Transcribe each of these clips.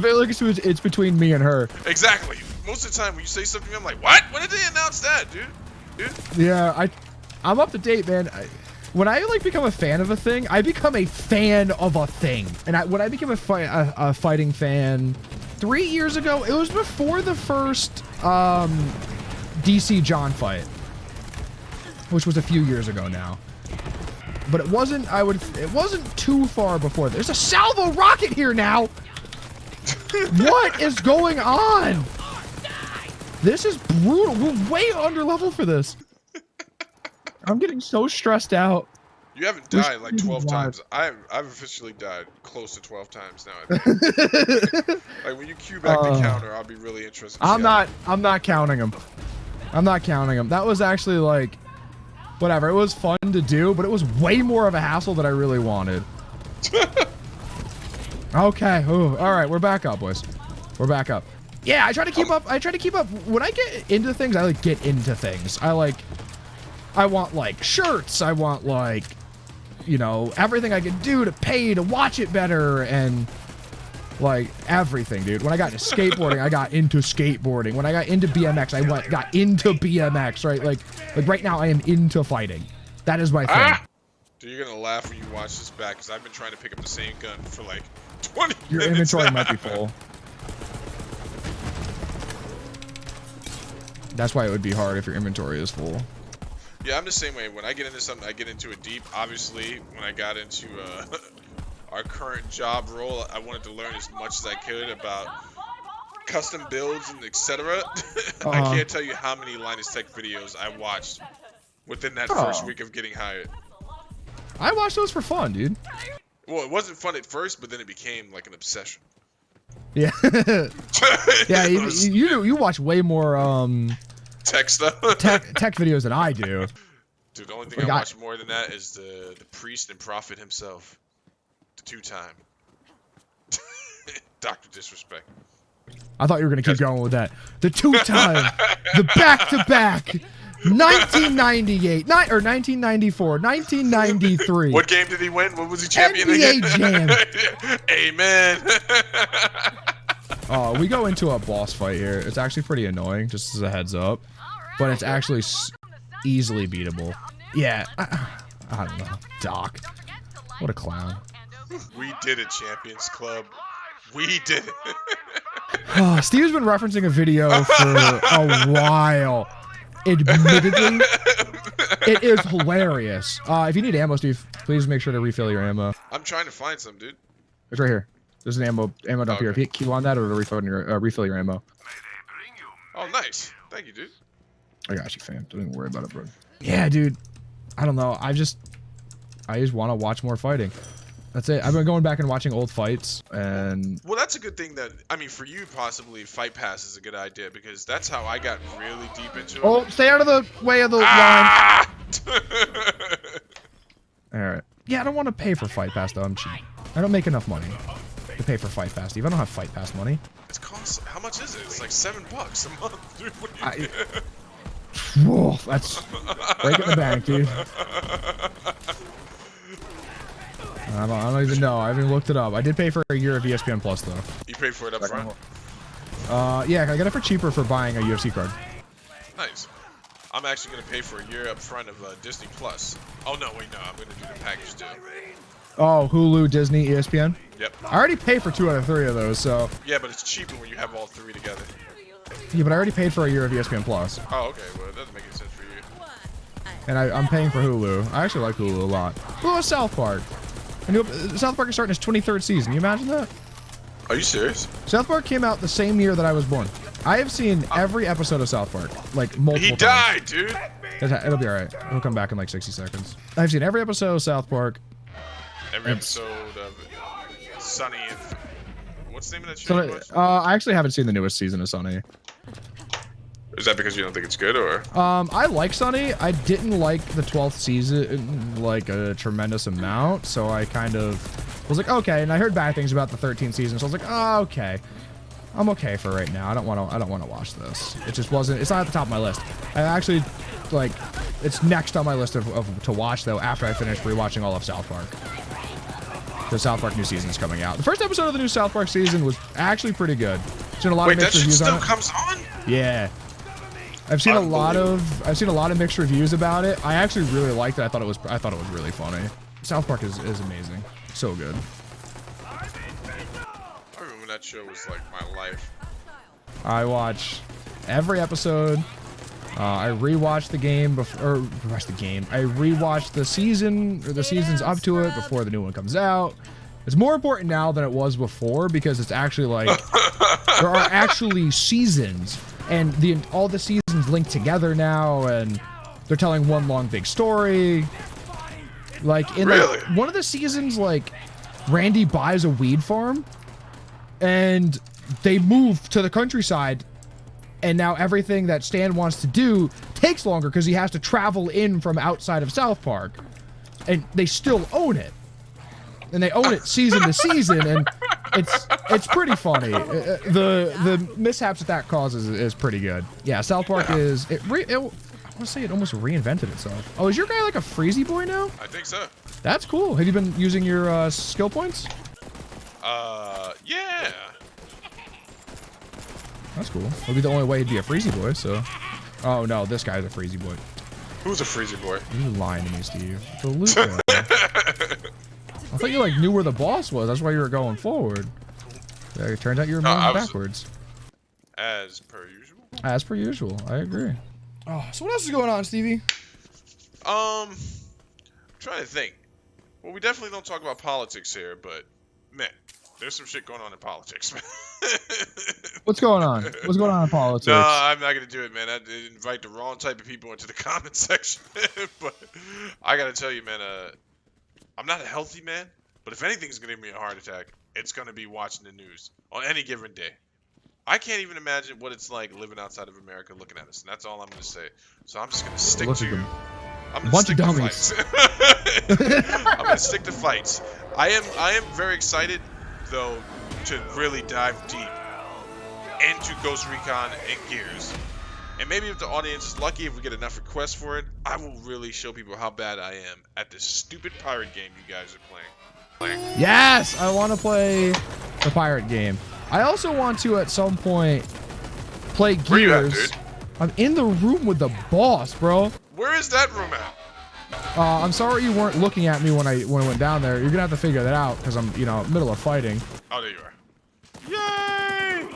feel like it's between me and her. Exactly. Most of the time when you say something, I'm like, what? When did they announce that, dude? Yeah, I'm up to date, man. When I like become a fan of a thing, I become a fan of a thing. And when I became a fighting fan 3 years ago, it was before the first DC John fight, which was a few years ago now. But it wasn't. It wasn't too far before. There's a salvo rocket here now. What is going on? This is brutal. We're way under level for this. I'm getting so stressed out. You haven't died like 12 times. I've officially died close to 12 times now. Like when you cue back the counter, I'll be really interested. I'm not counting them. I'm not counting them. That was actually like, whatever. It was fun to do, but it was way more of a hassle than I really wanted. Okay. Ooh, all right, we're back up, boys. We're back up. Yeah, I try to keep up. I try to keep up. When I get into things, I like get into things. I want like shirts. I want like, you know, everything I can do to pay to watch it better and like everything, dude. When I got into skateboarding, I got into skateboarding. When I got into BMX, I got into BMX, right? Like right now I am into fighting. That is my thing. Dude, you're gonna laugh when you watch this back because I've been trying to pick up the same gun for like 20 Your minutes inventory now. might be full. That's why it would be hard if your inventory is full. Yeah, I'm the same way. When I get into something, I get into it deep. Obviously, when I got into our current job role, I wanted to learn as much as I could about custom builds and etc. I can't tell you how many Linus Tech videos I watched within that first week of getting hired. I watched those for fun, dude. Well, it wasn't fun at first, but then it became like an obsession. Yeah. Yeah, you watch way more tech stuff. tech videos than I do. Dude, the only thing I watch more than that is the priest and prophet himself. The two-time. Dr. Disrespect. I thought you were going to keep going with that. The two-time, the back-to-back, 1998, or 1994, 1993. What game did he win? What was he champion NBA again? Jam. Amen. We go into a boss fight here. It's actually pretty annoying, just as a heads up. But it's actually easily beatable. Yeah, I don't know. Doc. What a clown. We did it, Champions Club. We did it. Steve's been referencing a video for a while. Admittedly, it is hilarious. If you need ammo, Steve, please make sure to refill your ammo. I'm trying to find some, dude. It's right here. There's an ammo dump here. If you keep on that or to refill your ammo. Oh, nice. Thank you, dude. I got you, fam. Don't even worry about it, bro. Yeah, dude. I don't know. I just want to watch more fighting. That's it. I've been going back and watching old fights, and well, that's a good thing. That I mean, for you, possibly Fight Pass is a good idea because that's how I got really deep into it. Oh, stay out of the way of the line. All right. Yeah, I don't want to pay for Fight Pass though. I'm cheap. I don't make enough money to pay for Fight Pass, Steve. I don't have Fight Pass money. It's cost. How much is it? It's like $7 a month, dude. What do you Whoa, that's breaking the bank, dude. I don't even know. I haven't looked it up. I did pay for a year of ESPN Plus though. You paid for it up front? Yeah, I got it for cheaper for buying a UFC card. Nice. I'm actually gonna pay for a year up front of Disney Plus. Oh no, wait, no, I'm gonna do the package deal. Oh, Hulu, Disney, ESPN? Yep. I already paid for 2 out of 3 of those, so. Yeah, but it's cheaper when you have all 3 together. Yeah, but I already paid for a year of ESPN Plus. Oh, okay. Well, it doesn't make any sense for you. And I'm paying for Hulu. I actually like Hulu a lot. Hulu is South Park. South Park is starting its 23rd season. You imagine that? Are you serious? South Park came out the same year that I was born. I have seen every episode of South Park, like multiple times. He died, dude. It'll be alright. It'll come back in like 60 seconds. I've seen every episode of South Park. Every episode of Sunny and... What's the name of that show? I actually haven't seen the newest season of Sunny. Is that because you don't think it's good, or? I like Sunny. I didn't like the 12th season like a tremendous amount, so I kind of was like, okay. And I heard bad things about the 13th season, so I was like, oh, okay. I'm okay for right now. I don't want to watch this. It just wasn't. It's not at the top of my list. I actually like. It's next on my list to watch though after I finish rewatching all of South Park. the South Park new season's coming out. The first episode of the new South Park season was actually pretty good. Seen a lot Wait, of that mixed shit reviews still on it. comes on? Yeah. I've seen a lot of mixed reviews about it. I actually really liked it. I thought it was really funny. South Park is amazing. So good. I remember that show was like my life. I watch every episode. I rewatched the game before. I rewatched the season or the seasons up to it before the new one comes out. It's more important now than it was before because it's actually like there are actually seasons, and all the seasons link together now, and they're telling one long big story. Like in Really? like, one of the seasons, like Randy buys a weed farm, and they move to the countryside. And now everything that Stan wants to do takes longer because he has to travel in from outside of South Park. And they still own it. And they own it season to season, and it's pretty funny. The mishaps that causes is pretty good. Yeah, South Park is... I want to say it almost reinvented itself. Oh, is your guy like a Freezy boy now? I think so. That's cool. Have you been using your skill points? Yeah. That's cool. It'll be the only way he'd be a Freezy boy, so... Oh, no, this guy's a Freezy boy. Who's a Freezy boy? You're lying to me, Steve. The loot guy. I thought you, like, knew where the boss was. That's why you were going forward. Yeah, it turns out you were moving backwards. As per usual. As per usual. I agree. Oh, so what else is going on, Stevie? I'm trying to think. Well, we definitely don't talk about politics here, but, man, there's some shit going on in politics, man. What's going on? What's going on in politics? No, I'm not gonna do it, man. I did invite the wrong type of people into the comment section. But I gotta tell you, man, I'm not a healthy man, but if anything's gonna give me a heart attack, it's gonna be watching the news on any given day. I can't even imagine what it's like living outside of America looking at us, and that's all I'm gonna say. So I'm just gonna stick to... I'm gonna stick to fights. I'm gonna stick to fights. I am very excited, though, to really dive deep into Ghost Recon and Gears. And maybe if the audience is lucky, if we get enough requests for it, I will really show people how bad I am at this stupid pirate game you guys are playing. Yes! I want to play the pirate game. I also want to, at some point, play Gears. Where you at, dude? I'm in the room with the boss, bro. Where is that room at? I'm sorry you weren't looking at me when I went down there. You're gonna have to figure that out because I'm, middle of fighting. Oh, there you are. Yay!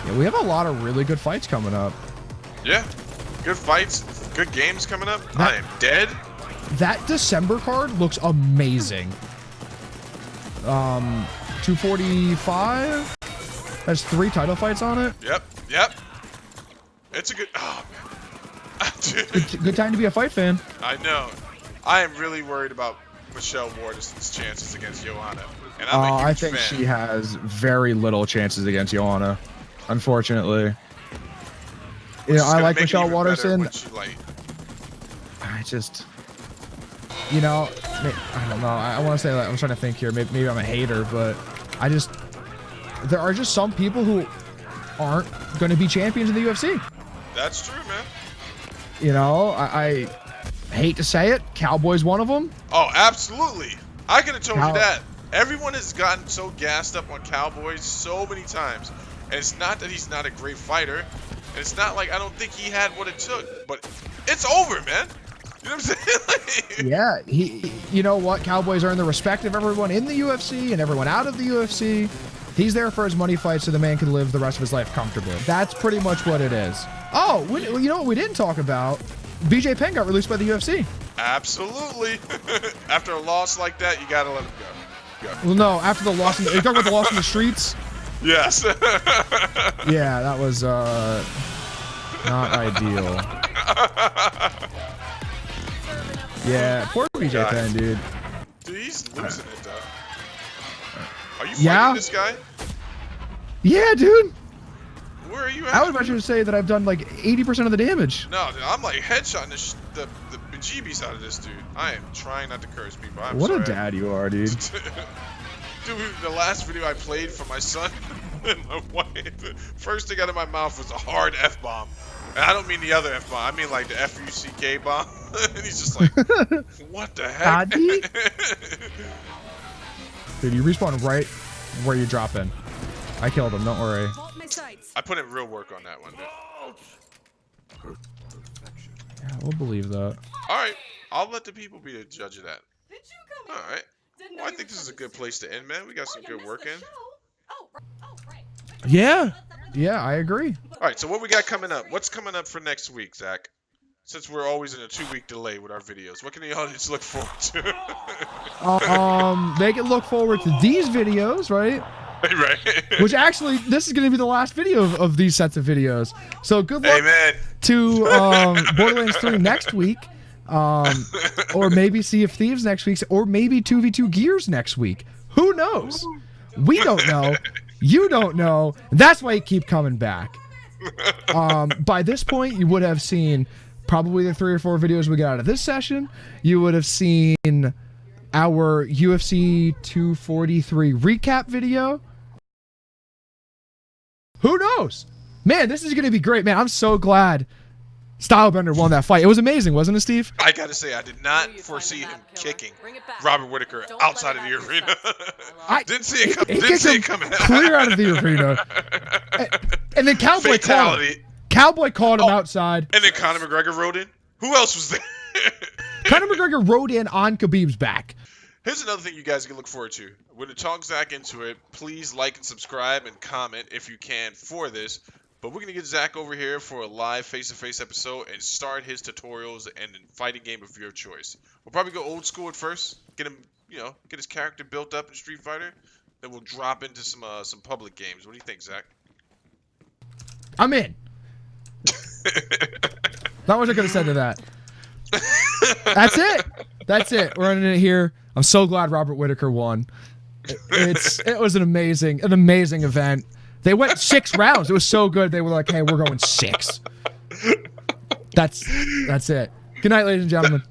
Yeah, we have a lot of really good fights coming up. Yeah, good fights, good games coming up. I am dead. That December card looks amazing. 245. Has 3 title fights on it. Yep. It's a good... Oh, man. Dude. Good time to be a fight fan. I know. I am really worried about Michelle Waterson's chances against Johanna. And I'm a huge I think fan. she has very little chances against Johanna, unfortunately. I like Michelle Waterson. I just... I don't know. I want to say that I'm trying to think here. Maybe I'm a hater, but there are just some people who aren't going to be champions in the UFC. That's true, man. I hate to say it. Cowboy's one of them. Oh, absolutely. I could have told you that. Everyone has gotten so gassed up on Cowboys so many times. And it's not that he's not a great fighter. And it's not like I don't think he had what it took. But it's over, man. You know what I'm saying? Yeah, you know what? Cowboys earn the respect of everyone in the UFC and everyone out of the UFC. He's there for his money fight so the man can live the rest of his life comfortably. That's pretty much what it is. Oh, you know what we didn't talk about? BJ Penn got released by the UFC. Absolutely. After a loss like that, you gotta let him go. Well, no, after the loss, you talking about the loss in the streets? Yes. Yeah, that was not ideal. Yeah, poor BJ Penn, dude. Dude, he's losing it, though. Are you fighting this guy? Yeah, dude. Where are you at? I would venture to say that I've done like 80% of the damage. No, dude, I'm like headshotting the bejeebies out of this dude. I am trying not to curse people. What a dad you are, dude. Dude, the last video I played for my son and my wife, first thing out of my mouth was a hard F-bomb. And I don't mean the other F-bomb. I mean like the F-U-C-K bomb. And he's just like, what the heck? Adi? Dude, you respawn right where you drop in. I killed him, don't worry. I put in real work on that one, dude. Yeah, we'll believe that. Alright, I'll let the people be the judge of that. Alright. Well, I think this is a good place to end, man. We got some good work in. Yeah. Yeah, I agree. Alright, so what we got coming up? What's coming up for next week, Zach? Since we're always in a 2-week delay with our videos, what can the audience look forward to? They can look forward to these videos, right? Right. Which actually, this is going to be the last video of these sets of videos. So good luck Amen. to Borderlands 3 next week. Or maybe Sea of Thieves next week. Or maybe 2v2 Gears next week. Who knows? We don't know. You don't know. That's why you keep coming back. By this point, you would have seen probably the 3 or 4 videos we got out of this session. You would have seen our UFC 243 recap video. Who knows? Man, this is going to be great, man. I'm so glad Stylebender won that fight. It was amazing, wasn't it, Steve? I gotta say, I did not foresee him kicking Robert Whittaker outside of the arena. I didn't see it coming. Didn't see it coming. Clear out of the arena. And then Cowboy called him. Cowboy called him outside. And then Conor McGregor rode in. Who else was there? Conor McGregor rode in on Khabib's back. Here's another thing you guys can look forward to. When we talk Zach into it, please like and subscribe and comment if you can for this. But we're going to get Zach over here for a live face-to-face episode and start his tutorials and fighting game of your choice. We'll probably go old school at first, get him, get his character built up in Street Fighter. Then we'll drop into some public games. What do you think, Zach? I'm in. Not much I could have said to that. That's it. That's it. We're ending it here. I'm so glad Robert Whittaker won. It was an amazing event. They went 6 rounds. It was so good. They were like, "Hey, we're going 6." That's it. Good night, ladies and gentlemen.